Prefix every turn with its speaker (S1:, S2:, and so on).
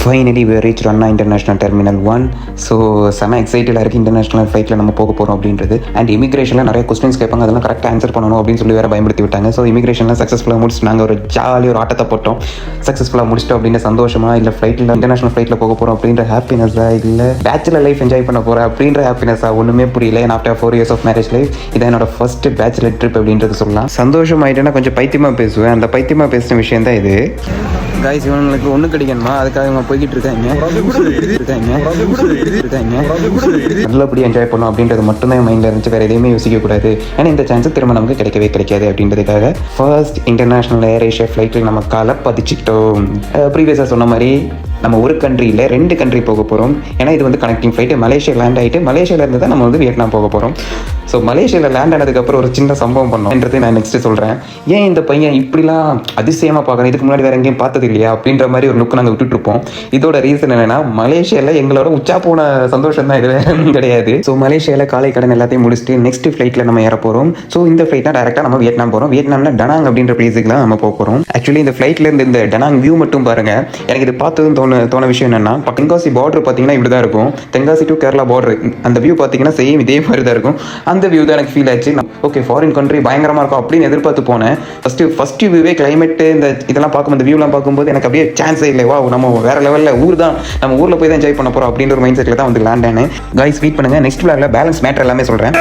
S1: Finally we reached Anna international terminal 1. So செம எக்ஸைட்டடாக இருக்குது இன்டர்நேஷ்னல் ஃப்ளைட்டில் நம்ம போக போகிறோம் அப்படின்றது. அண்ட் இமிகிரேஷனில் நிறைய கொஸ்டின்ஸ் கேட்பாங்க, அதெல்லாம் கரெக்டாக ஆன்சர் பண்ணணும் அப்படின்னு சொல்லி வேறு பயன்படுத்தி விட்டாங்க. ஸோ இமிகிரேஷனில் சக்ஸஸ்ஃபுல்லாக முடிச்சுட்டு நாங்கள் ஒரு ஜாலியாக ஒரு ஆட்டத்தை போட்டோம். சக்ஸஸ்ஃபுல்லாக முடிச்சிட்டோம் அப்படின்ற சந்தோஷமாக, இல்லை ஃப்ளைட்டில் இன்டர்நேஷ்னல் ஃப்ளைட்டில் போக போகிறோம் அப்படின்ற ஹாப்பினஸாக, இல்லை பேச்சுலர் லைஃப் என்ஜாய் பண்ண போகிறேன் அப்படின்ற ஹாப்பினஸாக ஒன்றுமே புரியல. And after 4 years of marriage life இதான் என்னோட ஃபர்ஸ்ட் பேச்சுலர் ட்ரிப் அப்படின்றது சொல்லலாம். சந்தோஷம் ஆகிட்டேன்னா கொஞ்சம் பைத்தியமாக பேசுவேன். அந்த பைத்தியமாக பேசின விஷயம் தான் இது. காய்ஸ், இவங்களுக்கு ஒன்று கிடைக்கணுமா, அதுக்காக இவங்க போய்கிட்டு இருக்காங்க. நல்லபடியாக என்ஜாய் பண்ணணும் அப்படின்றது மட்டும்தான் என் மைண்டில் இருந்துச்சு, வேறு எதையுமே யோசிக்கக்கூடாது. ஏன்னா இந்த சான்ஸ் திரும்ப நமக்கு கிடைக்காது அப்படின்றதுக்காக ஃபர்ஸ்ட் இன்டர்நேஷ்னல் ஏர் ஏஷியா ஃப்ளைட்டில் நம்ம காலை பதிச்சுக்கிட்டோம். ப்ரீவியஸாக சொன்ன மாதிரி நம்ம ஒரு கண்ட்ரியில் 2 கண்ட்ரி போக போகிறோம். ஏன்னா இது வந்து கனெக்டிங் ஃப்ளைட்டு. மலேசியா லேண்ட் ஆகிட்டு மலேசியாவிலேருந்து தான் நம்ம வந்து வியட்நாம் போக போகிறோம். ஸோ மலேசியாவில் லேண்ட் ஆனதுக்கப்புறம் ஒரு சின்ன சம்பவம் பண்ணோம்ன்றது நான் நெக்ஸ்ட்டு சொல்கிறேன். ஏன் இந்த பையன் இப்படிலாம் அதிசயமாக பார்க்குறேன், இதுக்கு முன்னாடி வேறு எங்கேயும் பார்த்தது இல்லையா அப்படின்ற மாதிரி ஒரு லுக்கு நாங்கள் விட்டுட்ருப்போம். இதோட ரீசன் என்னென்னா, மலேசியாவில் எங்களோட உச்சா போன சந்தோஷம் தான், இது வேறு கிடையாது. ஸோ மலேசியாவில் காலை கடன் எல்லாத்தையும் முடிச்சுட்டு நெக்ஸ்ட் ஃப்ளைட்டில் நம்ம ஏற போகிறோம். ஸோ இந்த ஃப்ளைட் தான் டேரெக்டாக நம்ம வியட்நாம் போகிறோம். வியட்நாமில் டனாங் அப்படின்ற பிளேஸுக்கு தான் நம்ம போக போகிறோம். ஆக்சுவலி இந்த ஃப்ளைட்லேருந்து இந்த டனாங் வியூ மட்டும் பாருங்கள். எனக்கு இது பார்த்ததும் தோண விஷயம் என்னென்னா, தென்காசி பார்டர் பார்த்தீங்கன்னா இப்படி தான் இருக்கும். தென்காசி டு கேரளா பார்டர் அந்த வியூ பார்த்தீங்கன்னா சேம் இதே மாதிரி தான் இருக்கும். அந்த வியூ தான் எனக்கு ஃபீல் ஆச்சு. ஓகே, ஃபாரின் கண்ட்ரி பயங்கரமாக இருக்கும் அப்படின்னு எதிர்பார்த்து போனேன். ஃபஸ்ட்டு வியூவே கிளைமேட்டு இந்த இதெல்லாம் பார்க்கும், இந்த வியூலாம் பார்க்கும்போது எனக்கு அப்படியே சான்ஸே இல்லை. வா, நம்ம வேறு லெவலில் ஊர் தான், நம்ம ஊரில் போய் தான் என்ஜாய் பண்ண போகிறோம் அப்படின்ற ஒரு மைண்ட் செட்டில் தான் வந்து லேண்ட் ஆனேன். கைஸ், வெயிட் பண்ணுங்கள், நெக்ஸ்ட் விளாக்ல பேலன்ஸ் மேட்டர் எல்லாமே சொல்கிறேன்.